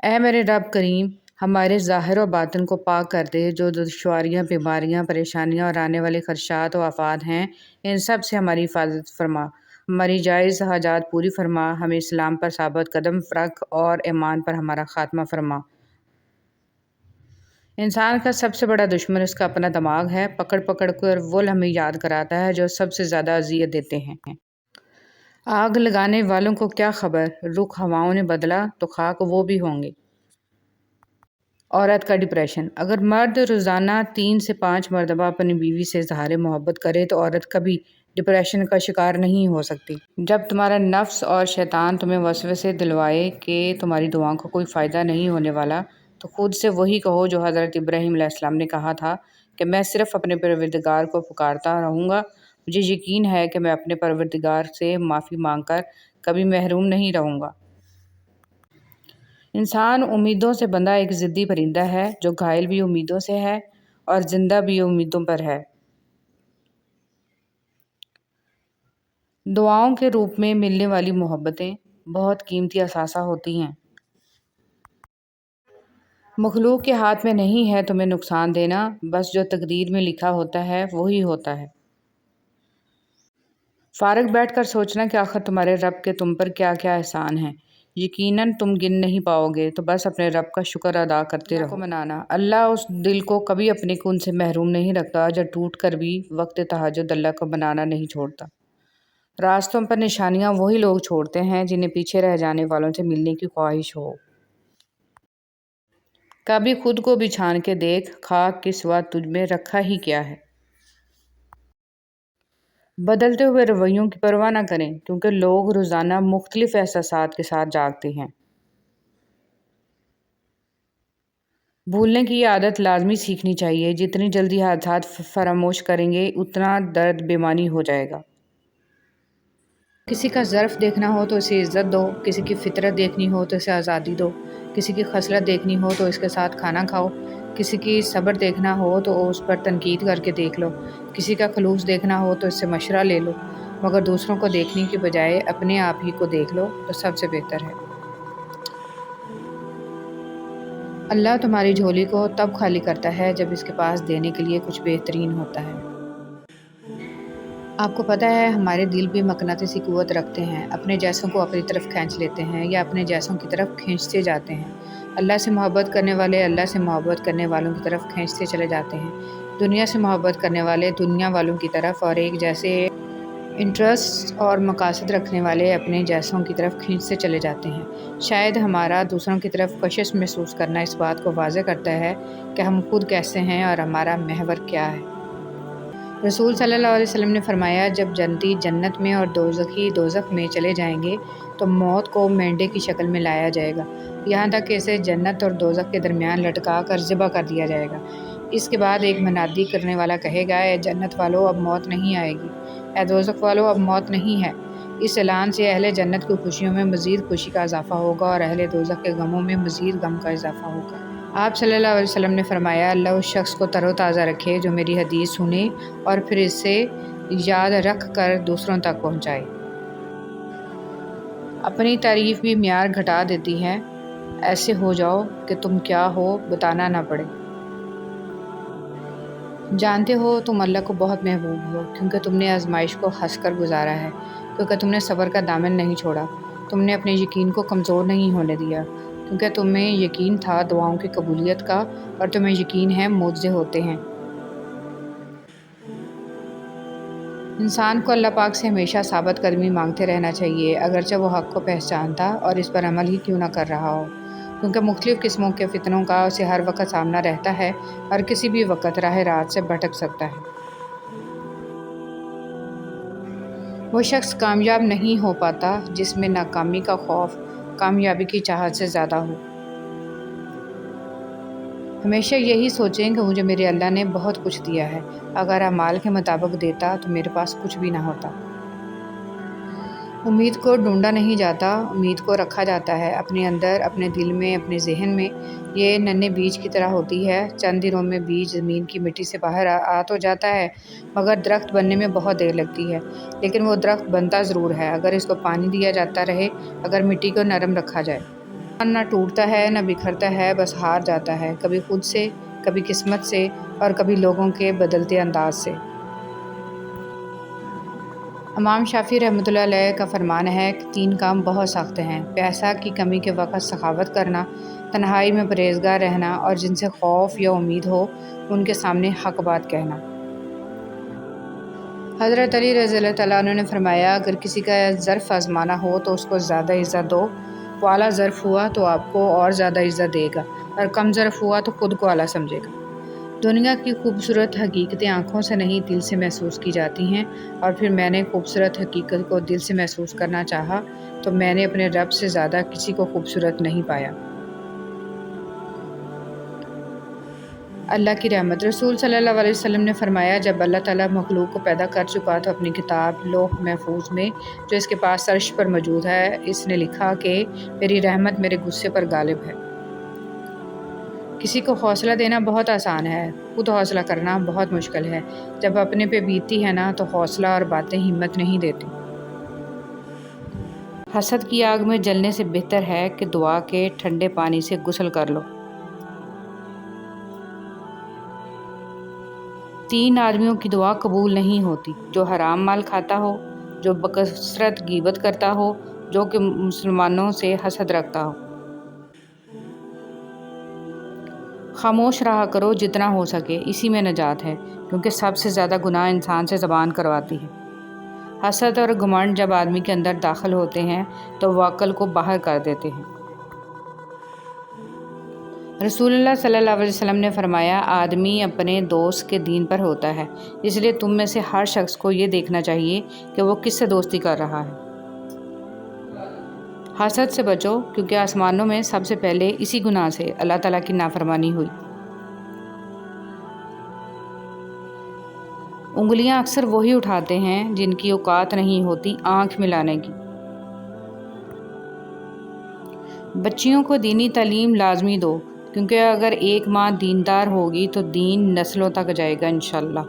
اے میرے رب کریم، ہمارے ظاہر و باطن کو پاک کر دے۔ جو دشواریاں، بیماریاں، پریشانیاں اور آنے والے خدشات و آفات ہیں، ان سب سے ہماری حفاظت فرما، ہماری جائز حاجات پوری فرما، ہمیں اسلام پر ثابت قدم رکھ اور ایمان پر ہمارا خاتمہ فرما۔ انسان کا سب سے بڑا دشمن اس کا اپنا دماغ ہے۔ پکڑ پکڑ کر وہ ہمیں یاد کراتا ہے جو سب سے زیادہ اذیت دیتے ہیں۔ آگ لگانے والوں کو کیا خبر، رخ ہواؤں نے بدلا تو خاک وہ بھی ہوں گے۔ عورت کا ڈپریشن۔ اگر مرد روزانہ 3 سے 5 مرتبہ اپنی بیوی سے اظہار محبت کرے تو عورت کبھی ڈپریشن کا شکار نہیں ہو سکتی۔ جب تمہارا نفس اور شیطان تمہیں وسوسے دلوائے کہ تمہاری دعاؤں کا کوئی فائدہ نہیں ہونے والا، تو خود سے وہی کہو جو حضرت ابراہیم علیہ السلام نے کہا تھا کہ میں صرف اپنے پروردگار کو پکارتا رہوں گا، مجھے یقین ہے کہ میں اپنے پروردگار سے معافی مانگ کر کبھی محروم نہیں رہوں گا۔ انسان امیدوں سے بندھا ایک ضدی پرندہ ہے جو گھائل بھی امیدوں سے ہے اور زندہ بھی امیدوں پر ہے۔ دعاؤں کے روپ میں ملنے والی محبتیں بہت قیمتی اثاثہ ہوتی ہیں۔ مخلوق کے ہاتھ میں نہیں ہے تمہیں نقصان دینا، بس جو تقدیر میں لکھا ہوتا ہے وہی ہوتا ہے۔ فارغ بیٹھ کر سوچنا کہ آخر تمہارے رب کے تم پر کیا کیا احسان ہیں، یقیناً تم گن نہیں پاؤ گے، تو بس اپنے رب کا شکر ادا کرتے رہو۔ منانا۔ اللہ اس دل کو کبھی اپنے کن سے محروم نہیں رکھتا جو ٹوٹ کر بھی وقت تہجد اللہ کو بنانا نہیں چھوڑتا۔ راستوں پر نشانیاں وہی لوگ چھوڑتے ہیں جنہیں پیچھے رہ جانے والوں سے ملنے کی خواہش ہو۔ کبھی خود کو بھی چھان کے دیکھ، خاک کے سوا تجھ میں رکھا ہی کیا ہے۔ بدلتے ہوئے رویوں کی پرواہ نہ کریں، کیونکہ لوگ روزانہ مختلف احساسات کے ساتھ جاگتے ہیں۔ بھولنے کی یہ عادت لازمی سیکھنی چاہیے۔ جتنی جلدی حادثات فراموش کریں گے اتنا درد بےمانی ہو جائے گا۔ کسی کا ظرف دیکھنا ہو تو اسے عزت دو، کسی کی فطرت دیکھنی ہو تو اسے آزادی دو، کسی کی خصلت دیکھنی ہو تو اس کے ساتھ کھانا کھاؤ، کسی کی صبر دیکھنا ہو تو اس پر تنقید کر کے دیکھ لو، کسی کا خلوص دیکھنا ہو تو اس سے مشورہ لے لو، مگر دوسروں کو دیکھنے کی بجائے اپنے آپ ہی کو دیکھ لو تو سب سے بہتر ہے۔ اللہ تمہاری جھولی کو تب خالی کرتا ہے جب اس کے پاس دینے کے لیے کچھ بہترین ہوتا ہے۔ آپ کو پتہ ہے ہمارے دل بھی مقناطیسی قوت رکھتے ہیں، اپنے جیسوں کو اپنی طرف کھینچ لیتے ہیں یا اپنے جیسوں کی طرف کھینچتے جاتے ہیں۔ اللہ سے محبت کرنے والے اللہ سے محبت کرنے والوں کی طرف کھینچتے چلے جاتے ہیں، دنیا سے محبت کرنے والے دنیا والوں کی طرف، اور ایک جیسے انٹرسٹ اور مقاصد رکھنے والے اپنے جیسوں کی طرف کھینچتے چلے جاتے ہیں۔ شاید ہمارا دوسروں کی طرف کشش محسوس کرنا اس بات کو واضح کرتا ہے کہ ہم خود کیسے ہیں اور ہمارا محور کیا ہے۔ رسول صلی اللہ علیہ وسلم نے فرمایا، جب جنتی جنت میں اور دوزخی دوزخ میں چلے جائیں گے تو موت کو مینڈے کی شکل میں لایا جائے گا، یہاں تک کہ اسے جنت اور دوزخ کے درمیان لٹکا کر ذبح کر دیا جائے گا۔ اس کے بعد ایک منادی کرنے والا کہے گا، اے جنت والو اب موت نہیں آئے گی، اے دوزخ والو اب موت نہیں ہے۔ اس اعلان سے اہل جنت کی خوشیوں میں مزید خوشی کا اضافہ ہوگا اور اہل دوزخ کے غموں میں مزید غم کا اضافہ ہوگا۔ آپ صلی اللہ علیہ وسلم نے فرمایا، اللہ اس شخص کو تر و تازہ رکھے جو میری حدیث سنے اور پھر اسے یاد رکھ کر دوسروں تک پہنچائے۔ اپنی تعریف بھی معیار گھٹا دیتی ہے، ایسے ہو جاؤ کہ تم کیا ہو بتانا نہ پڑے۔ جانتے ہو تم اللہ کو بہت محبوب ہو کیونکہ تم نے آزمائش کو ہنس کر گزارا ہے، کیونکہ تم نے صبر کا دامن نہیں چھوڑا، تم نے اپنے یقین کو کمزور نہیں ہونے دیا، کیونکہ تمہیں یقین تھا دعاؤں کی قبولیت کا، اور تمہیں یقین ہے معجزے ہوتے ہیں۔ انسان کو اللہ پاک سے ہمیشہ ثابت قدمی مانگتے رہنا چاہیے، اگرچہ وہ حق کو پہچانتا اور اس پر عمل ہی کیوں نہ کر رہا ہو، کیونکہ مختلف قسموں کے فتنوں کا اسے ہر وقت سامنا رہتا ہے اور کسی بھی وقت راہ راست سے بھٹک سکتا ہے۔ وہ شخص کامیاب نہیں ہو پاتا جس میں ناکامی کا خوف کامیابی کی چاہت سے زیادہ ہو۔ ہمیشہ یہی سوچیں کہ مجھے میرے اللہ نے بہت کچھ دیا ہے، اگر اعمال کے مطابق دیتا تو میرے پاس کچھ بھی نہ ہوتا۔ امید کو ڈھونڈا نہیں جاتا، امید کو رکھا جاتا ہے، اپنے اندر، اپنے دل میں، اپنے ذہن میں۔ یہ ننھے بیج کی طرح ہوتی ہے، چند دنوں میں بیج زمین کی مٹی سے باہر آ تو جاتا ہے، مگر درخت بننے میں بہت دیر لگتی ہے، لیکن وہ درخت بنتا ضرور ہے اگر اس کو پانی دیا جاتا رہے، اگر مٹی کو نرم رکھا جائے۔ نہ ٹوٹتا ہے نہ بکھرتا ہے، بس ہار جاتا ہے، کبھی خود سے، کبھی قسمت سے اور کبھی لوگوں کے بدلتے انداز سے۔ امام شافعی رحمۃ اللہ علیہ کا فرمان ہے کہ 3 کام بہت سخت ہیں: پیسہ کی کمی کے وقت سخاوت کرنا، تنہائی میں پرہیزگار رہنا، اور جن سے خوف یا امید ہو ان کے سامنے حق بات کہنا۔ حضرت علی رضی اللہ تعالیٰ عنہ نے فرمایا، اگر کسی کا ظرف آزمانا ہو تو اس کو زیادہ عزت دو، وہ اعلیٰ ظرف ہوا تو آپ کو اور زیادہ عزت دے گا، اور کم ظرف ہوا تو خود کو اعلیٰ سمجھے گا۔ دنیا کی خوبصورت حقیقتیں آنکھوں سے نہیں دل سے محسوس کی جاتی ہیں، اور پھر میں نے خوبصورت حقیقت کو دل سے محسوس کرنا چاہا تو میں نے اپنے رب سے زیادہ کسی کو خوبصورت نہیں پایا۔ اللہ کی رحمت۔ رسول صلی اللہ علیہ وسلم نے فرمایا، جب اللہ تعالیٰ مخلوق کو پیدا کر چکا تو اپنی کتاب لوح محفوظ میں جو اس کے پاس عرش پر موجود ہے، اس نے لکھا کہ میری رحمت میرے غصے پر غالب ہے۔ کسی کو حوصلہ دینا بہت آسان ہے، خود حوصلہ کرنا بہت مشکل ہے۔ جب اپنے پہ بیتتی ہے نا تو حوصلہ اور باتیں ہمت نہیں دیتی۔ حسد کی آگ میں جلنے سے بہتر ہے کہ دعا کے ٹھنڈے پانی سے غسل کر لو۔ 3 آدمیوں کی دعا قبول نہیں ہوتی: جو حرام مال کھاتا ہو، جو بکثرت غیبت کرتا ہو، جو کہ مسلمانوں سے حسد رکھتا ہو۔ خاموش رہا کرو جتنا ہو سکے، اسی میں نجات ہے، کیونکہ سب سے زیادہ گناہ انسان سے زبان کرواتی ہے۔ حسد اور گھمنڈ جب آدمی کے اندر داخل ہوتے ہیں تو وہ عقل کو باہر کر دیتے ہیں۔ رسول اللہ صلی اللہ علیہ وسلم نے فرمایا، آدمی اپنے دوست کے دین پر ہوتا ہے، اس لیے تم میں سے ہر شخص کو یہ دیکھنا چاہیے کہ وہ کس سے دوستی کر رہا ہے۔ حسد سے بچو، کیونکہ آسمانوں میں سب سے پہلے اسی گناہ سے اللہ تعالیٰ کی نافرمانی ہوئی۔ انگلیاں اکثر وہی اٹھاتے ہیں جن کی اوقات نہیں ہوتی آنکھ ملانے کی۔ بچیوں کو دینی تعلیم لازمی دو، کیونکہ اگر ایک ماں دیندار ہوگی تو دین نسلوں تک جائے گا انشاءاللہ۔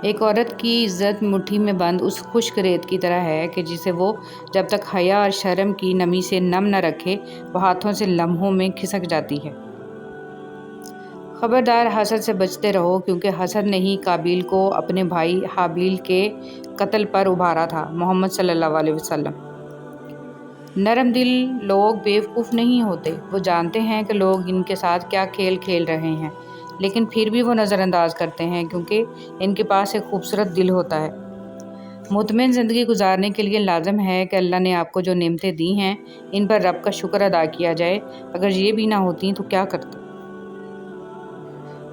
ایک عورت کی عزت مٹھی میں بند اس خشک ریت کی طرح ہے کہ جسے وہ جب تک حیا اور شرم کی نمی سے نم نہ رکھے وہ ہاتھوں سے لمحوں میں کھسک جاتی ہے۔ خبردار، حسد سے بچتے رہو، کیونکہ حسد نے ہی قابیل کو اپنے بھائی حابیل کے قتل پر ابھارا تھا۔ محمد صلی اللہ علیہ وسلم۔ نرم دل لوگ بیوقوف نہیں ہوتے، وہ جانتے ہیں کہ لوگ ان کے ساتھ کیا کھیل کھیل رہے ہیں، لیکن پھر بھی وہ نظر انداز کرتے ہیں کیونکہ ان کے پاس ایک خوبصورت دل ہوتا ہے۔ مطمئن زندگی گزارنے کے لیے لازم ہے کہ اللہ نے آپ کو جو نعمتیں دی ہیں ان پر رب کا شکر ادا کیا جائے۔ اگر یہ بھی نہ ہوتی تو کیا کرتے؟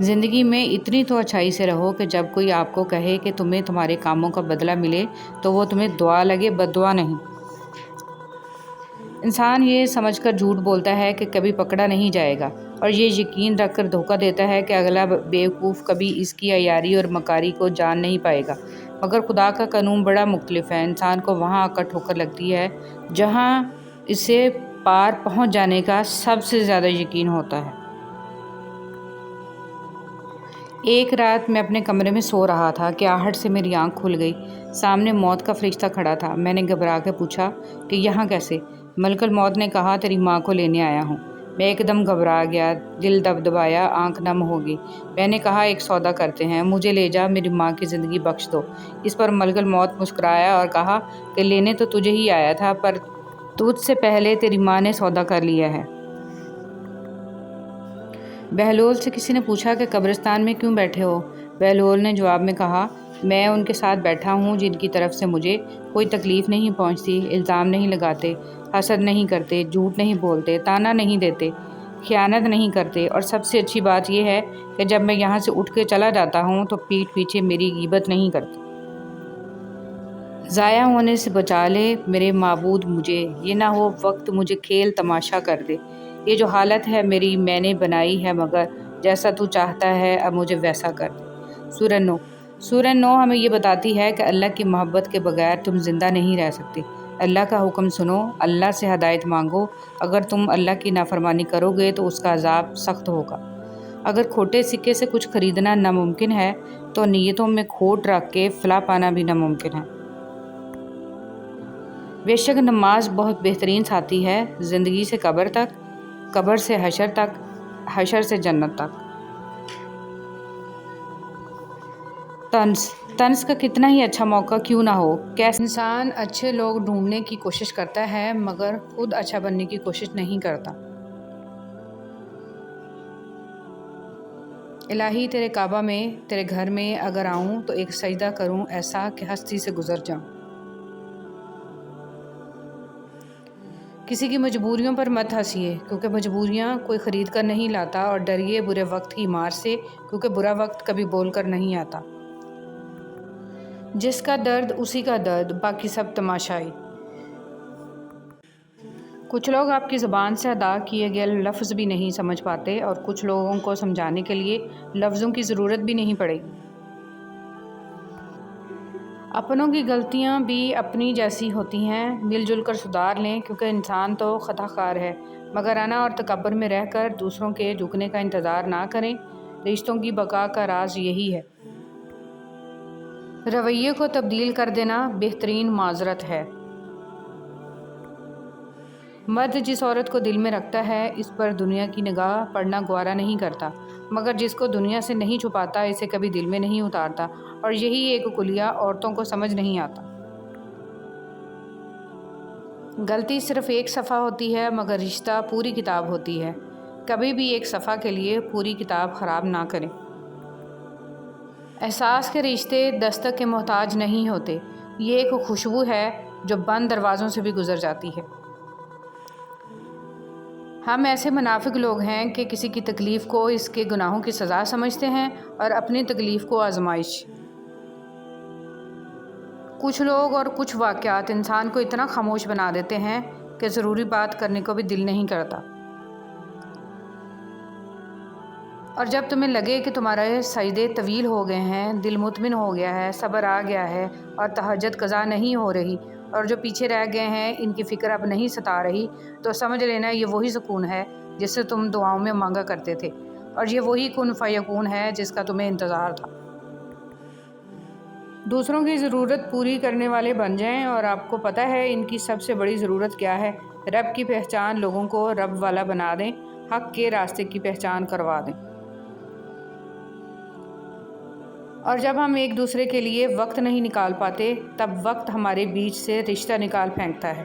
زندگی میں اتنی تو اچھائی سے رہو کہ جب کوئی آپ کو کہے کہ تمہیں تمہارے کاموں کا بدلہ ملے تو وہ تمہیں دعا لگے، بد دعا نہیں۔ انسان یہ سمجھ کر جھوٹ بولتا ہے کہ کبھی پکڑا نہیں جائے گا، اور یہ یقین رکھ کر دھوکہ دیتا ہے کہ اگلا بیوقوف کبھی اس کی عیاری اور مکاری کو جان نہیں پائے گا۔ مگر خدا کا قانون بڑا مختلف ہے۔ انسان کو وہاں آ کر ٹھوکر لگتی ہے جہاں اسے پار پہنچ جانے کا سب سے زیادہ یقین ہوتا ہے۔ ایک رات میں اپنے کمرے میں سو رہا تھا کہ آہٹ سے میری آنکھ کھل گئی۔ سامنے موت کا فرشتہ کھڑا تھا۔ میں نے گھبرا کے پوچھا کہ یہاں کیسے؟ ملک الموت نے کہا، تیری ماں کو لینے آیا ہوں۔ میں ایک دم گھبرا گیا، دل دبدبایا، آنکھ نم ہو گئی۔ میں نے کہا، ایک سودا کرتے ہیں، مجھے لے جا، میری ماں کی زندگی بخش دو۔ اس پر ملک الموت مسکرایا اور کہا کہ لینے تو تجھے ہی آیا تھا، پر تجھ سے پہلے تیری ماں نے سودا کر لیا ہے۔ بہلول سے کسی نے پوچھا کہ قبرستان میں کیوں بیٹھے ہو؟ بہلول نے جواب میں کہا، میں ان کے ساتھ بیٹھا ہوں جن کی طرف سے مجھے کوئی تکلیف نہیں پہنچتی، الزام نہیں لگاتے، حسد نہیں کرتے، جھوٹ نہیں بولتے، طعنہ نہیں دیتے، خیانت نہیں کرتے، اور سب سے اچھی بات یہ ہے کہ جب میں یہاں سے اٹھ کے چلا جاتا ہوں تو پیٹھ پیچھے میری غیبت نہیں کرتے۔ ضائع ہونے سے بچا لے میرے معبود مجھے، یہ نہ ہو وقت مجھے کھیل تماشا کر دے۔ یہ جو حالت ہے میری میں نے بنائی ہے، مگر جیسا تو چاہتا ہے اب مجھے ویسا کر دے۔ سورہ نو ہمیں یہ بتاتی ہے کہ اللہ کی محبت کے بغیر تم زندہ نہیں رہ سکتے۔ اللہ کا حکم سنو، اللہ سے ہدایت مانگو۔ اگر تم اللہ کی نافرمانی کرو گے تو اس کا عذاب سخت ہوگا۔ اگر کھوٹے سکے سے کچھ خریدنا ناممکن ہے تو نیتوں میں کھوٹ رکھ کے فلاح پانا بھی ناممکن ہے۔ بے شک نماز بہت بہترین ساتھی ہے، زندگی سے قبر تک، قبر سے حشر تک، حشر سے جنت تک۔ طنز کا کتنا ہی اچھا موقع کیوں نہ ہو، کیسے انسان اچھے لوگ ڈھونڈنے کی کوشش کرتا ہے مگر خود اچھا بننے کی کوشش نہیں کرتا۔ الہی تیرے کعبہ میں، تیرے گھر میں اگر آؤں تو ایک سجدہ کروں ایسا کہ ہستی سے گزر جاؤں۔ کسی کی مجبوریوں پر مت ہنسیے کیونکہ مجبوریاں کوئی خرید کر نہیں لاتا، اور ڈریے برے وقت کی مار سے کیونکہ برا وقت کبھی بول کر نہیں آتا۔ جس کا درد اسی کا درد، باقی سب تماشائی۔ کچھ لوگ آپ کی زبان سے ادا کیے گئے لفظ بھی نہیں سمجھ پاتے، اور کچھ لوگوں کو سمجھانے کے لیے لفظوں کی ضرورت بھی نہیں پڑے گی۔ اپنوں کی غلطیاں بھی اپنی جیسی ہوتی ہیں، مل جل کر سدھار لیں کیونکہ انسان تو خطا کار ہے، مگر انا اور تکبر میں رہ کر دوسروں کے جھکنے کا انتظار نہ کریں۔ رشتوں کی بقا کا راز یہی ہے۔ رویے کو تبدیل کر دینا بہترین معذرت ہے۔ مرد جس عورت کو دل میں رکھتا ہے اس پر دنیا کی نگاہ پڑنا گوارا نہیں کرتا، مگر جس کو دنیا سے نہیں چھپاتا اسے کبھی دل میں نہیں اتارتا، اور یہی ایک کلیہ عورتوں کو سمجھ نہیں آتا۔ غلطی صرف ایک صفحہ ہوتی ہے مگر رشتہ پوری کتاب ہوتی ہے۔ کبھی بھی ایک صفحہ کے لیے پوری کتاب خراب نہ کریں۔ احساس کے رشتے دستک کے محتاج نہیں ہوتے، یہ ایک خوشبو ہے جو بند دروازوں سے بھی گزر جاتی ہے۔ ہم ایسے منافق لوگ ہیں کہ کسی کی تکلیف کو اس کے گناہوں کی سزا سمجھتے ہیں اور اپنی تکلیف کو آزمائش۔ کچھ لوگ اور کچھ واقعات انسان کو اتنا خاموش بنا دیتے ہیں کہ ضروری بات کرنے کو بھی دل نہیں کرتا۔ اور جب تمہیں لگے کہ تمہارے سجدے طویل ہو گئے ہیں، دل مطمئن ہو گیا ہے، صبر آ گیا ہے اور تہجد قضا نہیں ہو رہی، اور جو پیچھے رہ گئے ہیں ان کی فکر اب نہیں ستا رہی، تو سمجھ لینا یہ وہی سکون ہے جس سے تم دعاؤں میں مانگا کرتے تھے، اور یہ وہی کن فیکون ہے جس کا تمہیں انتظار تھا۔ دوسروں کی ضرورت پوری کرنے والے بن جائیں، اور آپ کو پتہ ہے ان کی سب سے بڑی ضرورت کیا ہے؟ رب کی پہچان لوگوں کو رب والا بنا دیں، حق کے راستے کی پہچان کروا دیں۔ اور جب ہم ایک دوسرے کے لیے وقت نہیں نکال پاتے تب وقت ہمارے بیچ سے رشتہ نکال پھینکتا ہے۔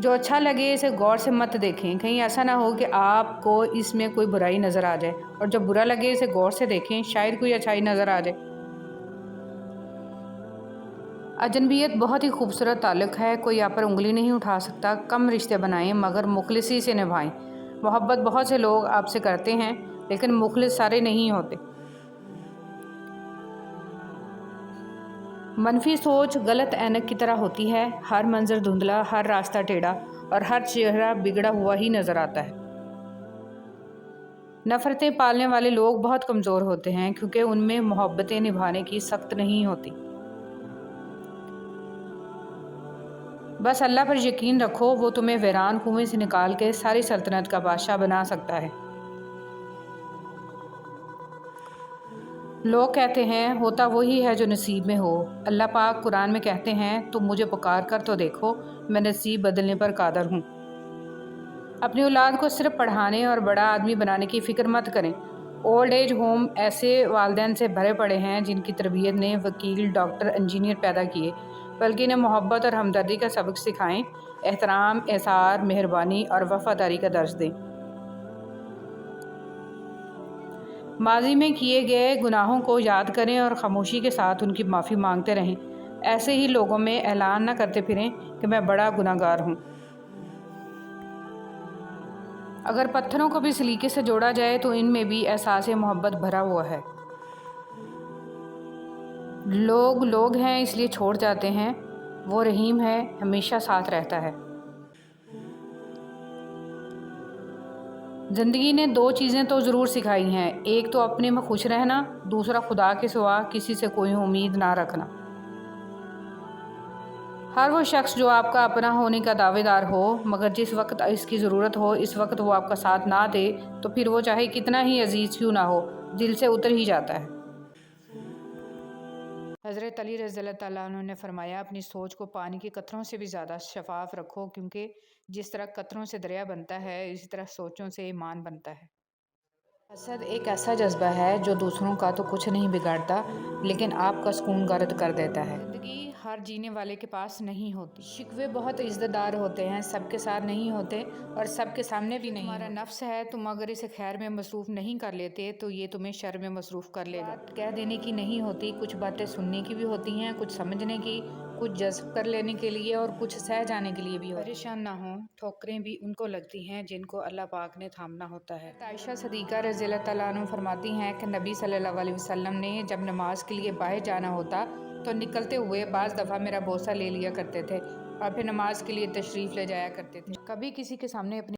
جو اچھا لگے اسے غور سے مت دیکھیں، کہیں ایسا نہ ہو کہ آپ کو اس میں کوئی برائی نظر آ جائے، اور جو برا لگے اسے غور سے دیکھیں، شاید کوئی اچھائی نظر آ جائے۔ اجنبیت بہت ہی خوبصورت تعلق ہے، کوئی آپ پر انگلی نہیں اٹھا سکتا۔ کم رشتے بنائیں مگر مخلصی سے نبھائیں۔ محبت بہت سے لوگ آپ سے کرتے ہیں لیکن مخلص سارے نہیں ہوتے۔ منفی سوچ غلط اینک کی طرح ہوتی ہے، ہر منظر دھندلا، ہر راستہ ٹیڑھا، اور ہر چہرہ بگڑا ہوا ہی نظر آتا ہے۔ نفرتیں پالنے والے لوگ بہت کمزور ہوتے ہیں کیونکہ ان میں محبتیں نبھانے کی سخت نہیں ہوتی۔ بس اللہ پر یقین رکھو، وہ تمہیں ویران کنویں سے نکال کے ساری سلطنت کا بادشاہ بنا سکتا ہے۔ لوگ کہتے ہیں ہوتا وہی ہے جو نصیب میں ہو۔ اللہ پاک قرآن میں کہتے ہیں تم مجھے پکار کر تو دیکھو، میں نصیب بدلنے پر قادر ہوں۔ اپنی اولاد کو صرف پڑھانے اور بڑا آدمی بنانے کی فکر مت کریں۔ اولڈ ایج ہوم ایسے والدین سے بھرے پڑے ہیں جن کی تربیت نے وکیل، ڈاکٹر، انجینئر پیدا کیے، بلکہ انہیں محبت اور ہمدردی کا سبق سکھائیں، احترام، احسان، مہربانی اور وفاداری کا درس دیں۔ ماضی میں کیے گئے گناہوں کو یاد کریں اور خاموشی کے ساتھ ان کی معافی مانگتے رہیں۔ ایسے ہی لوگوں میں اعلان نہ کرتے پھریں کہ میں بڑا گناہ گار ہوں۔ اگر پتھروں کو بھی سلیقے سے جوڑا جائے تو ان میں بھی احساس محبت بھرا ہوا ہے۔ لوگ لوگ ہیں اس لیے چھوڑ جاتے ہیں، وہ رحیم ہے، ہمیشہ ساتھ رہتا ہے۔ زندگی نے دو چیزیں تو ضرور سکھائی ہیں، ایک تو اپنے میں خوش رہنا، دوسرا خدا کے سوا کسی سے کوئی امید نہ رکھنا۔ ہر وہ شخص جو آپ کا اپنا ہونے کا دعوے دار ہو مگر جس وقت اس کی ضرورت ہو اس وقت وہ آپ کا ساتھ نہ دے تو پھر وہ چاہے کتنا ہی عزیز کیوں نہ ہو، دل سے اتر ہی جاتا ہے۔ حضرت علی رضی اللہ تعالیٰ عنہ نے فرمایا اپنی سوچ کو پانی کی قطروں سے بھی زیادہ شفاف رکھو، کیونکہ جس طرح قطروں سے دریا بنتا ہے اسی طرح سوچوں سے ایمان بنتا ہے۔ حسد ایک ایسا جذبہ ہے جو دوسروں کا تو کچھ نہیں بگاڑتا لیکن آپ کا سکون غارت کر دیتا ہے۔ زندگی ہر جینے والے کے پاس نہیں ہوتی، شکوے بہت عزت دار ہوتے ہیں، سب کے ساتھ نہیں ہوتے اور سب کے سامنے بھی نہیں۔ تمہارا نفس ہے، تم اگر اسے خیر میں مصروف نہیں کر لیتے تو یہ تمہیں شر میں مصروف کر لے گا۔ بات کہہ دینے کی نہیں ہوتی، کچھ باتیں سننے کی بھی ہوتی ہیں، کچھ سمجھنے کی، کچھ جذب کر لینے کے لیے اور کچھ سہ جانے کے لیے بھی ہوتی ہیں۔ پریشان نہ ہوں، ٹھوکریں بھی ان کو لگتی ہیں جن کو اللہ پاک نے تھامنا ہوتا ہے۔ عائشہ صدیقہ رضی اللہ تعالیٰ عنہ فرماتی ہیں کہ نبی صلی اللہ علیہ وسلم نے جب نماز کے لیے باہر جانا ہوتا تو نکلتے ہوئے بعض دفعہ میرا بوسہ لے لیا کرتے تھے اور پھر نماز کے لیے تشریف لے جایا کرتے تھے۔ کبھی کسی کے سامنے اپنی